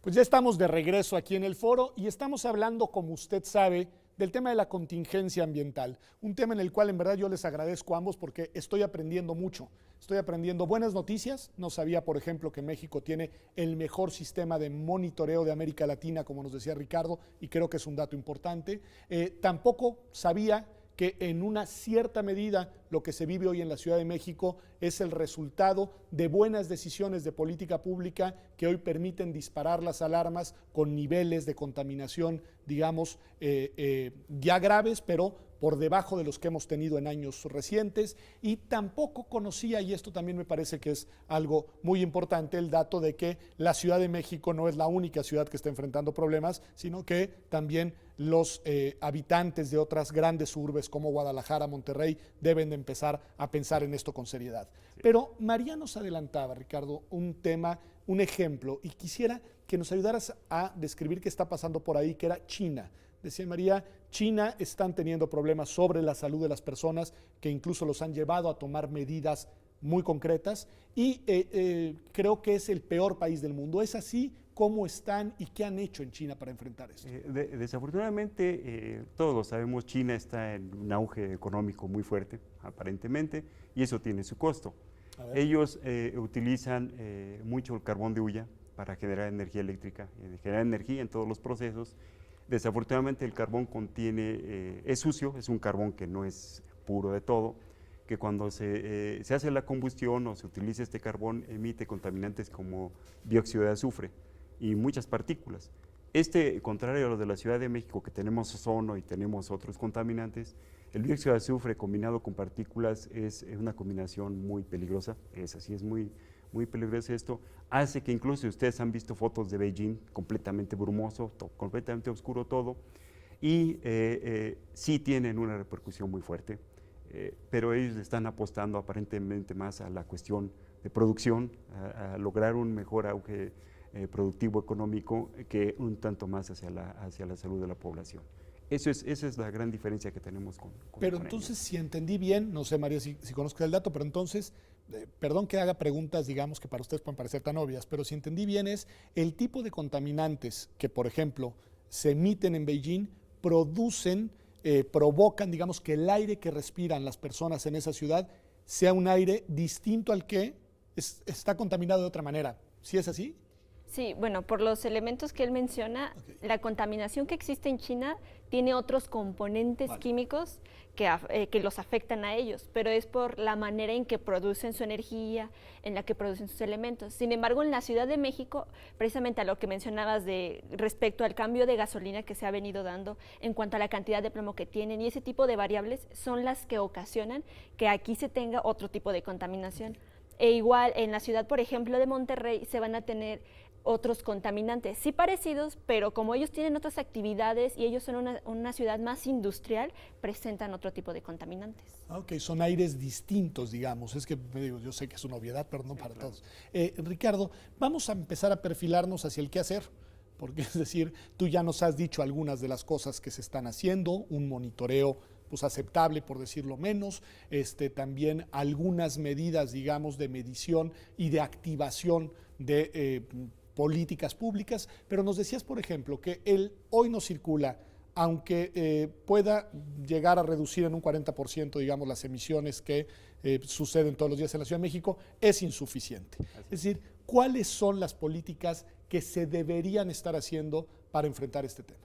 Pues ya estamos de regreso aquí en el foro y estamos hablando, como usted sabe, del tema de la contingencia ambiental, un tema en el cual en verdad yo les agradezco a ambos porque estoy aprendiendo mucho, estoy aprendiendo buenas noticias. No sabía, por ejemplo, que México tiene el mejor sistema de monitoreo de América Latina, como nos decía Ricardo, y creo que es un dato importante. Tampoco sabía que en una cierta medida lo que se vive hoy en la Ciudad de México es el resultado de buenas decisiones de política pública que hoy permiten disparar las alarmas con niveles de contaminación, digamos, ya graves, pero por debajo de los que hemos tenido en años recientes. Y tampoco conocía, y esto también me parece que es algo muy importante, el dato de que la Ciudad de México no es la única ciudad que está enfrentando problemas, sino que también los habitantes de otras grandes urbes como Guadalajara, Monterrey, deben de empezar a pensar en esto con seriedad. Sí. Pero María nos adelantaba, Ricardo, un tema, un ejemplo, y quisiera que nos ayudaras a describir qué está pasando por ahí, que era China. Decía María, China están teniendo problemas sobre la salud de las personas que incluso los han llevado a tomar medidas muy concretas y creo que es el peor país del mundo. ¿Es así? ¿Cómo están y qué han hecho en China para enfrentar esto? Desafortunadamente, todos lo sabemos, China está en un auge económico muy fuerte, aparentemente, y eso tiene su costo. Ellos utilizan mucho el carbón de hulla para generar energía eléctrica, generar energía en todos los procesos. Desafortunadamente el carbón contiene, es sucio, es un carbón que no es puro de todo, que cuando se hace la combustión o se utiliza este carbón emite contaminantes como dióxido de azufre y muchas partículas. Contrario a lo de la Ciudad de México, que tenemos ozono y tenemos otros contaminantes, el dióxido de azufre combinado con partículas es una combinación muy peligrosa, es así, es muy peligroso esto, hace que incluso si ustedes han visto fotos de Beijing, completamente brumoso, completamente oscuro todo, y sí tienen una repercusión muy fuerte, pero ellos están apostando aparentemente más a la cuestión de producción, a lograr un mejor auge productivo económico que un tanto más hacia la salud de la población. Esa es la gran diferencia que tenemos con Pero entonces, ellos. Si entendí bien, no sé, María, si conozco el dato, pero entonces, perdón que haga preguntas, digamos, que para ustedes pueden parecer tan obvias, pero si entendí bien es el tipo de contaminantes que, por ejemplo, se emiten en Beijing, provocan, digamos, que el aire que respiran las personas en esa ciudad sea un aire distinto al que está contaminado de otra manera. ¿Sí es así? Sí, bueno, por los elementos que él menciona, la contaminación que existe en China tiene otros componentes químicos que los afectan a ellos, pero es por la manera en que producen su energía, en la que producen sus elementos. Sin embargo, en la Ciudad de México, precisamente a lo que mencionabas respecto al cambio de gasolina que se ha venido dando en cuanto a la cantidad de plomo que tienen y ese tipo de variables son las que ocasionan que aquí se tenga otro tipo de contaminación. E igual en la ciudad, por ejemplo, de Monterrey, se van a tener otros contaminantes, sí parecidos, pero como ellos tienen otras actividades y ellos son una ciudad más industrial, presentan otro tipo de contaminantes. Ok, son aires distintos, digamos. Es que yo sé que es una obviedad, pero no para todos. Ricardo, vamos a empezar a perfilarnos hacia el qué hacer, porque es decir, tú ya nos has dicho algunas de las cosas que se están haciendo, un monitoreo pues aceptable, por decirlo menos, también algunas medidas, digamos, de medición y de activación de políticas públicas, pero nos decías, por ejemplo, que hoy no circula, aunque pueda llegar a reducir en un 40%, digamos, las emisiones que suceden todos los días en la Ciudad de México, es insuficiente. Es decir, ¿cuáles son las políticas que se deberían estar haciendo para enfrentar este tema?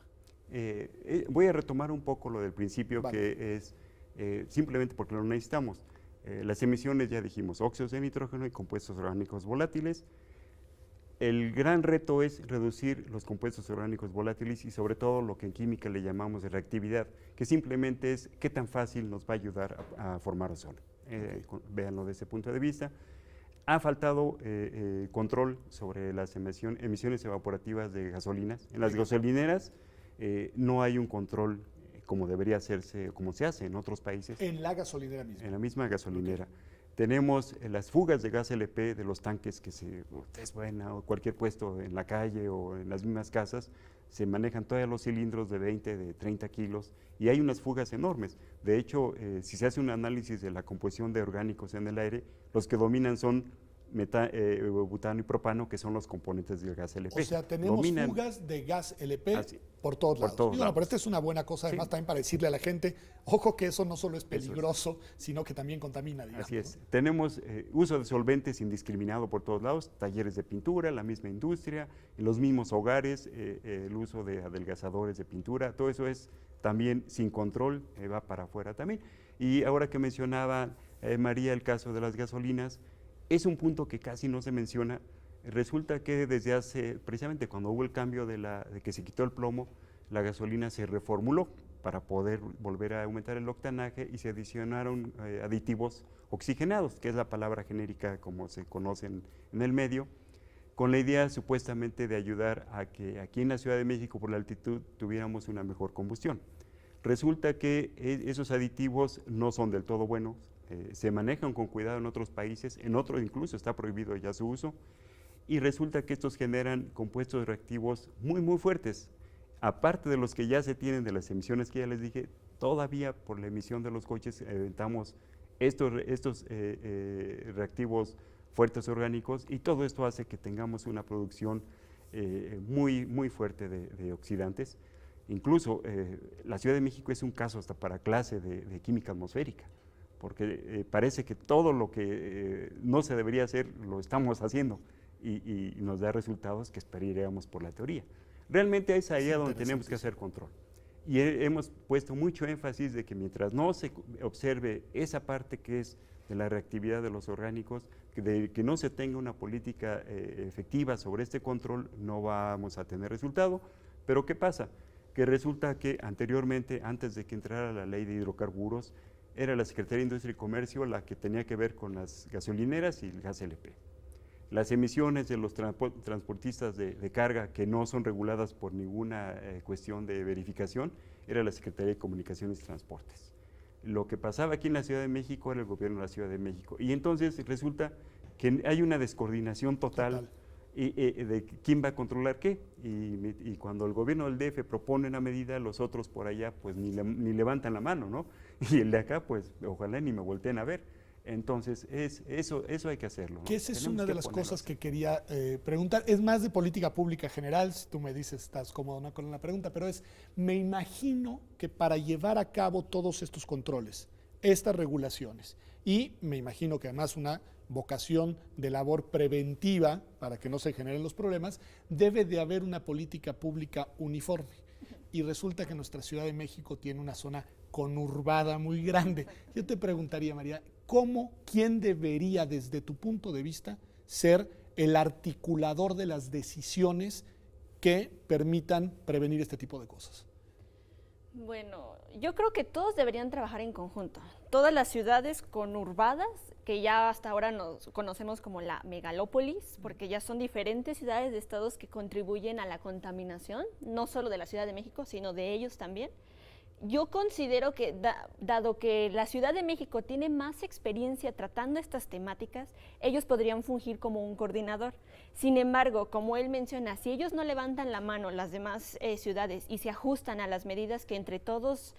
Voy a retomar un poco lo del principio, que es simplemente porque lo necesitamos. Las emisiones, ya dijimos, óxidos de nitrógeno y compuestos orgánicos volátiles. El gran reto es reducir los compuestos orgánicos volátiles y sobre todo lo que en química le llamamos de reactividad, que simplemente es qué tan fácil nos va a ayudar a formar ozono. Véanlo desde ese punto de vista. Ha faltado control sobre las emisiones evaporativas de gasolinas. En las gasolineras no hay un control como debería hacerse, como se hace en otros países. En la gasolinera misma. En la misma gasolinera. Tenemos las fugas de gas LP de los tanques que es buena, o cualquier puesto en la calle o en las mismas casas, se manejan todos los cilindros de 20, de 30 kilos y hay unas fugas enormes. De hecho, si se hace un análisis de la composición de orgánicos en el aire, los que dominan son butano y propano, que son los componentes del gas LP. O sea, tenemos fugas de gas LP por todos lados. Pero esta es una buena cosa, además, también para decirle a la gente, ojo que eso no solo es peligroso, sino que también contamina, digamos. Así es. Tenemos uso de solventes indiscriminado por todos lados, talleres de pintura, la misma industria, en los mismos hogares, el uso de adelgazadores de pintura, todo eso es también sin control, va para afuera también. Y ahora que mencionaba María el caso de las gasolinas, es un punto que casi no se menciona. Resulta que desde hace, precisamente cuando hubo el cambio de que se quitó el plomo, la gasolina se reformuló para poder volver a aumentar el octanaje y se adicionaron aditivos oxigenados, que es la palabra genérica como se conoce en el medio, con la idea supuestamente de ayudar a que aquí en la Ciudad de México por la altitud tuviéramos una mejor combustión. Resulta que esos aditivos no son del todo buenos, se manejan con cuidado en otros países, en otros incluso está prohibido ya su uso, y resulta que estos generan compuestos reactivos muy, muy fuertes, aparte de los que ya se tienen de las emisiones que ya les dije, todavía por la emisión de los coches evitamos estos reactivos fuertes orgánicos, y todo esto hace que tengamos una producción muy, muy fuerte de oxidantes. Incluso la Ciudad de México es un caso hasta para clase de química atmosférica, porque parece que todo lo que no se debería hacer lo estamos haciendo y nos da resultados que esperaríamos por la teoría. Realmente es ahí donde tenemos que hacer control. Y hemos puesto mucho énfasis de que mientras no se observe esa parte que es de la reactividad de los orgánicos, que no se tenga una política efectiva sobre este control, no vamos a tener resultado. Pero ¿qué pasa? Que resulta que anteriormente, antes de que entrara la ley de hidrocarburos, era la Secretaría de Industria y Comercio la que tenía que ver con las gasolineras y el gas LP. Las emisiones de los transportistas de carga que no son reguladas por ninguna cuestión de verificación, era la Secretaría de Comunicaciones y Transportes. Lo que pasaba aquí en la Ciudad de México era el gobierno de la Ciudad de México. Y entonces resulta que hay una descoordinación total. De quién va a controlar qué, y cuando el gobierno del DF propone una medida, los otros por allá pues ni levantan la mano, ¿no? Y el de acá pues ojalá ni me volteen a ver. Entonces eso hay que hacerlo, ¿no? Que esa es una de las cosas que quería preguntar, es más de política pública general, si tú me dices estás cómodo no con la pregunta, pero me imagino que para llevar a cabo todos estos controles, estas regulaciones, y me imagino que además una vocación de labor preventiva para que no se generen los problemas, debe de haber una política pública uniforme. Y resulta que nuestra Ciudad de México tiene una zona conurbada muy grande. Yo te preguntaría, María, ¿quién debería, desde tu punto de vista, ser el articulador de las decisiones que permitan prevenir este tipo de cosas? Bueno, yo creo que todos deberían trabajar en conjunto. Todas las ciudades conurbadas, que ya hasta ahora nos conocemos como la megalópolis, porque ya son diferentes ciudades de estados que contribuyen a la contaminación, no solo de la Ciudad de México, sino de ellos también. Yo considero que, dado que la Ciudad de México tiene más experiencia tratando estas temáticas, ellos podrían fungir como un coordinador. Sin embargo, como él menciona, si ellos no levantan la mano, las demás ciudades, y se ajustan a las medidas que entre todos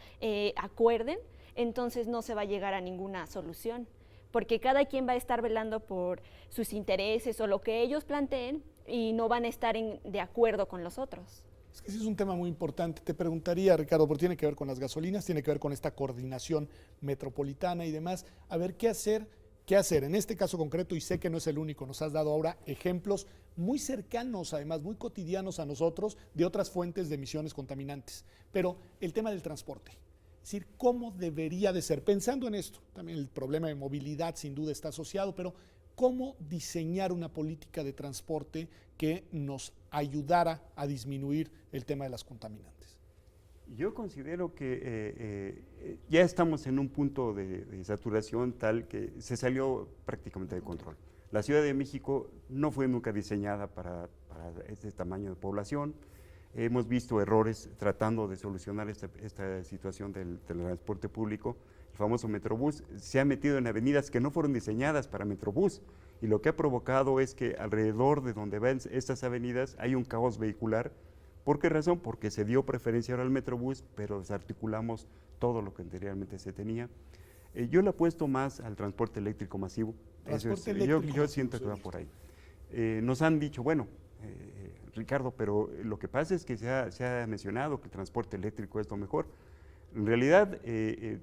acuerden, entonces no se va a llegar a ninguna solución, porque cada quien va a estar velando por sus intereses o lo que ellos planteen y no van a estar de acuerdo con los otros. Es que sí es un tema muy importante. Te preguntaría, Ricardo, porque tiene que ver con las gasolinas, tiene que ver con esta coordinación metropolitana y demás. A ver, ¿qué hacer en este caso concreto? Y sé que no es el único, nos has dado ahora ejemplos muy cercanos, además muy cotidianos a nosotros, de otras fuentes de emisiones contaminantes. Pero el tema del transporte, es decir, ¿cómo debería de ser? Pensando en esto, también el problema de movilidad sin duda está asociado, pero ¿cómo diseñar una política de transporte que nos ayudara a disminuir el tema de las contaminantes? Yo considero que ya estamos en un punto de saturación tal que se salió prácticamente de control. La Ciudad de México no fue nunca diseñada para este tamaño de población. Hemos visto errores tratando de solucionar esta situación del transporte público. El famoso Metrobús se ha metido en avenidas que no fueron diseñadas para Metrobús, y lo que ha provocado es que alrededor de donde van estas avenidas hay un caos vehicular. ¿Por qué razón? Porque se dio preferencia ahora al Metrobús, pero desarticulamos todo lo que anteriormente se tenía. Yo le apuesto más al transporte eléctrico masivo. Yo siento que va por ahí. Nos han dicho, bueno, Ricardo, pero lo que pasa es que se ha mencionado que el transporte eléctrico es lo mejor. En realidad,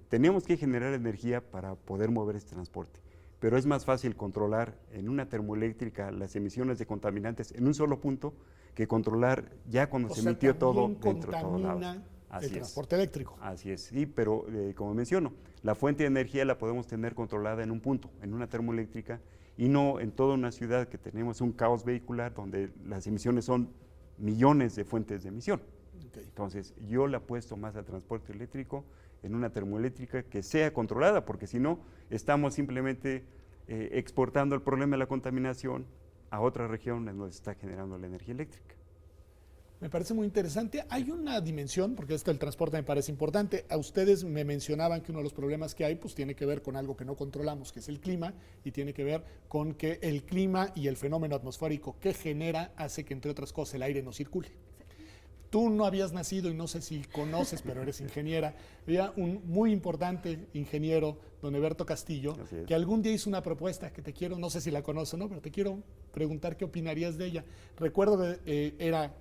tenemos que generar energía para poder mover este transporte, pero es más fácil controlar en una termoeléctrica las emisiones de contaminantes en un solo punto que controlar ya cuando se emitió todo dentro de todos lados. El transporte eléctrico. Así es, sí, pero como menciono, la fuente de energía la podemos tener controlada en un punto, en una termoeléctrica, y no en toda una ciudad que tenemos un caos vehicular donde las emisiones son millones de fuentes de emisión. Okay. Entonces, yo le apuesto más al transporte eléctrico en una termoeléctrica que sea controlada, porque si no, estamos simplemente exportando el problema de la contaminación a otra región en donde se está generando la energía eléctrica. Me parece muy interesante. Hay una dimensión, porque esto del transporte me parece importante. A ustedes me mencionaban que uno de los problemas que hay pues tiene que ver con algo que no controlamos, que es el clima, y tiene que ver con que el clima y el fenómeno atmosférico que genera hace que, entre otras cosas, el aire no circule. Tú no habías nacido y no sé si conoces, pero eres ingeniera. Había un muy importante ingeniero, don Eberto Castillo, que algún día hizo una propuesta que te quiero, no sé si la conoces o no, pero te quiero preguntar qué opinarías de ella. Recuerdo que era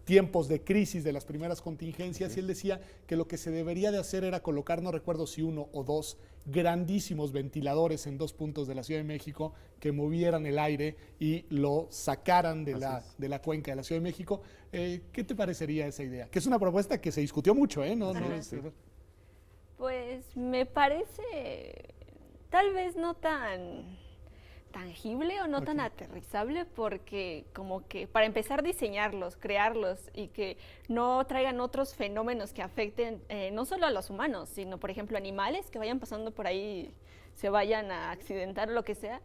tiempos de crisis de las primeras contingencias, y él decía que lo que se debería de hacer era colocar, no recuerdo si 1 o 2 grandísimos ventiladores en 2 puntos de la Ciudad de México que movieran el aire y lo sacaran de la cuenca de la Ciudad de México. ¿Qué te parecería esa idea? Que es una propuesta que se discutió mucho, ¿eh? Pues me parece tal vez no tan tangible o no tan aterrizable, porque como que para empezar diseñarlos, crearlos y que no traigan otros fenómenos que afecten no solo a los humanos, sino por ejemplo animales que vayan pasando por ahí, se vayan a accidentar o lo que sea.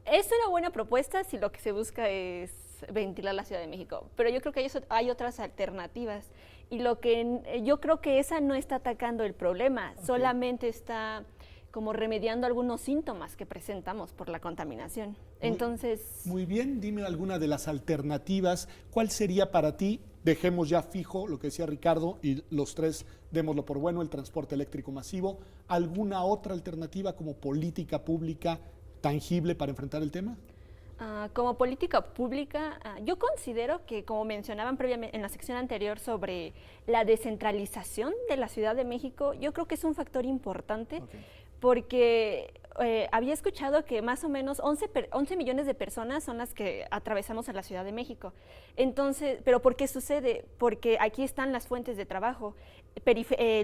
Es una buena propuesta si lo que se busca es ventilar la Ciudad de México, pero yo creo que hay otras alternativas, y lo que yo creo que esa no está atacando el problema, solamente está como remediando algunos síntomas que presentamos por la contaminación. Entonces... Muy bien, dime alguna de las alternativas. ¿Cuál sería para ti? Dejemos ya fijo lo que decía Ricardo y los tres démoslo por bueno, el transporte eléctrico masivo. ¿Alguna otra alternativa como política pública tangible para enfrentar el tema? Como política pública, yo considero que, como mencionaban previamente en la sección anterior sobre la descentralización de la Ciudad de México, yo creo que es un factor importante. Porque había escuchado que más o menos 11 millones de personas son las que atravesamos a la Ciudad de México. Entonces, ¿pero por qué sucede? Porque aquí están las fuentes de trabajo.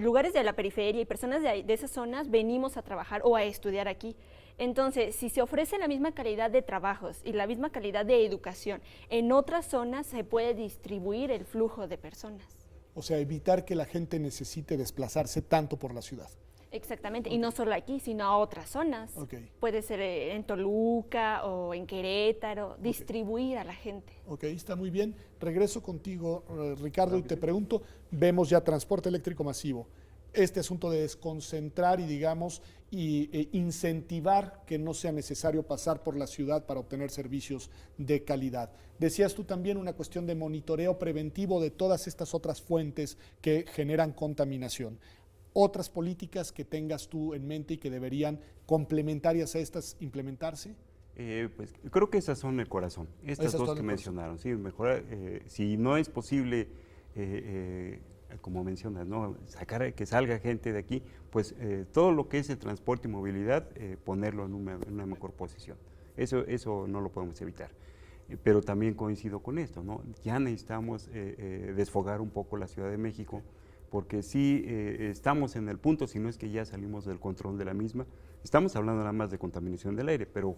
Lugares de la periferia y personas de esas zonas venimos a trabajar o a estudiar aquí. Entonces, si se ofrece la misma calidad de trabajos y la misma calidad de educación, en otras zonas se puede distribuir el flujo de personas. O sea, evitar que la gente necesite desplazarse tanto por la ciudad. Exactamente, y no solo aquí, sino a otras zonas. Puede ser en Toluca o en Querétaro, distribuir a la gente. Ok, está muy bien. Regreso contigo, Ricardo, y te pregunto, vemos ya transporte eléctrico masivo, este asunto de desconcentrar y, digamos, incentivar que no sea necesario pasar por la ciudad para obtener servicios de calidad. Decías tú también una cuestión de monitoreo preventivo de todas estas otras fuentes que generan contaminación. ¿Otras políticas que tengas tú en mente y que deberían, complementarias a estas, implementarse? Pues creo que esas son el corazón, estas dos que mencionaron. Sí, mejorar, si no es posible, como mencionas, ¿no? Que salga gente de aquí, pues todo lo que es el transporte y movilidad, ponerlo en una mejor posición. Eso no lo podemos evitar. Pero también coincido con esto, ¿no? Ya necesitamos desfogar un poco la Ciudad de México, porque sí estamos en el punto, si no es que ya salimos del control de la misma. Estamos hablando nada más de contaminación del aire, pero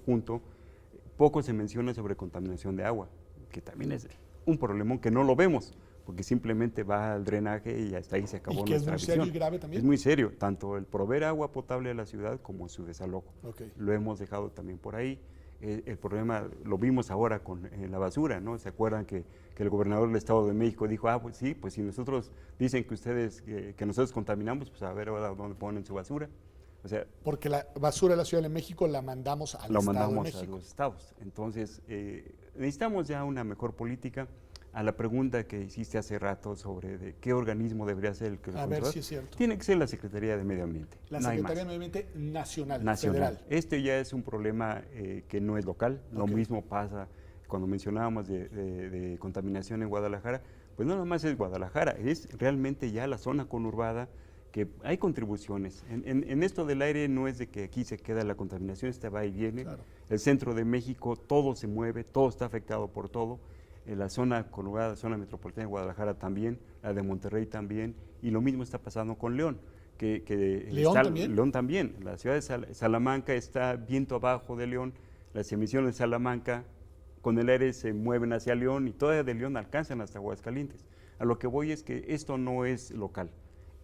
poco se menciona sobre contaminación de agua, que también es un problemón que no lo vemos, porque simplemente va al drenaje y hasta ahí se acabó nuestra visión. ¿Y que es muy serio y grave también? Es muy serio, tanto el proveer agua potable a la ciudad como su desalojo. Lo hemos dejado también por ahí. El problema lo vimos ahora con la basura, ¿no? ¿Se acuerdan que el gobernador del Estado de México dijo, pues sí, pues si nosotros dicen que ustedes, que nosotros contaminamos, pues a ver ahora dónde ponen su basura? O sea, porque la basura de la Ciudad de México la mandamos al Estado de México. A los estados. Entonces, necesitamos ya una mejor política. a la pregunta que hiciste hace rato sobre de qué organismo debería ser el que lo A ver controla, si es cierto. tiene que ser la Secretaría de Medio Ambiente. La no hay Secretaría de más. Medio Ambiente nacional, Nacional. federal. Este ya es un problema que no es local. Lo mismo pasa cuando mencionábamos de contaminación en Guadalajara. Pues no nomás es Guadalajara, es realmente ya la zona conurbada, que hay contribuciones. En esto del aire no es de que aquí se queda la contaminación, esta va y viene. Claro. El centro de México, todo se mueve, todo está afectado por todo. La zona conurbada, la zona metropolitana de Guadalajara también, la de Monterrey también, y lo mismo está pasando con León. ¿León también? León también. La ciudad de Salamanca está viento abajo de León, las emisiones de Salamanca con el aire se mueven hacia León y todavía de León alcanzan hasta Aguascalientes. A lo que voy es que esto no es local,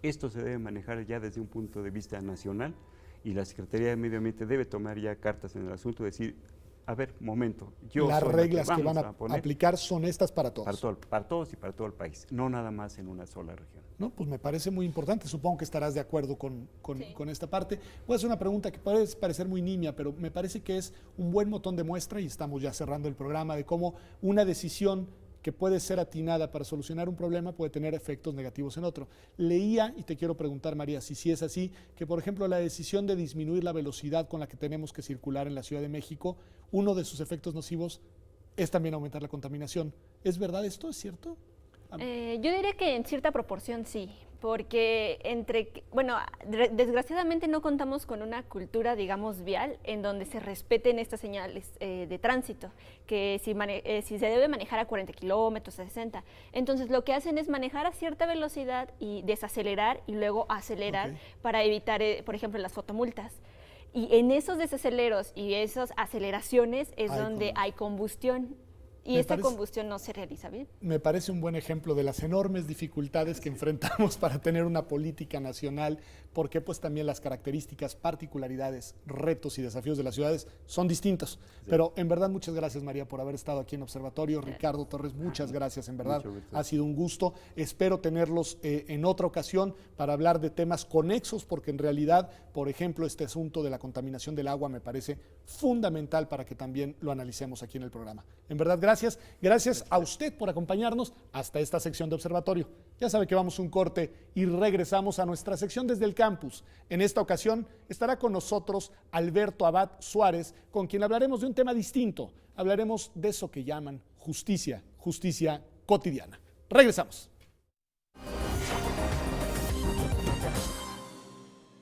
esto se debe manejar ya desde un punto de vista nacional y la Secretaría de Medio Ambiente debe tomar ya cartas en el asunto y decir, a ver, momento, las reglas que van a poner aplicar son estas para todos. Para todos y para todo el país, no nada más en una sola región. No, pues me parece muy importante, supongo que estarás de acuerdo con esta parte. Voy a hacer una pregunta que puede parecer muy nimia, pero me parece que es un buen botón de muestra, y estamos ya cerrando el programa, de cómo una decisión que puede ser atinada para solucionar un problema puede tener efectos negativos en otro. Leía, y te quiero preguntar, María, si es así, que por ejemplo la decisión de disminuir la velocidad con la que tenemos que circular en la Ciudad de México, uno de sus efectos nocivos es también aumentar la contaminación. ¿Es verdad esto? ¿Es cierto? Yo diría que en cierta proporción sí, porque desgraciadamente no contamos con una cultura, digamos, vial en donde se respeten estas señales de tránsito, que si se debe manejar a 40 kilómetros, a 60, entonces lo que hacen es manejar a cierta velocidad y desacelerar y luego acelerar para evitar, por ejemplo, las fotomultas. Y en esos desaceleros y esas aceleraciones es donde hay combustión. Y esta combustión no se realiza bien. Me parece un buen ejemplo de las enormes dificultades que enfrentamos para tener una política nacional, porque pues también las características, particularidades, retos y desafíos de las ciudades son distintos. Sí. Pero en verdad muchas gracias, María, por haber estado aquí en Observatorio. Ricardo Torres, muchas gracias, en verdad ha sido un gusto. Espero tenerlos en otra ocasión para hablar de temas conexos, porque en realidad, por ejemplo, este asunto de la contaminación del agua me parece fundamental para que también lo analicemos aquí en el programa. En verdad, gracias a usted por acompañarnos hasta esta sección de Observatorio. Ya sabe que vamos a un corte y regresamos a nuestra sección desde el campus. En esta ocasión estará con nosotros Alberto Abad Suárez, con quien hablaremos de un tema distinto. Hablaremos de eso que llaman justicia cotidiana. Regresamos.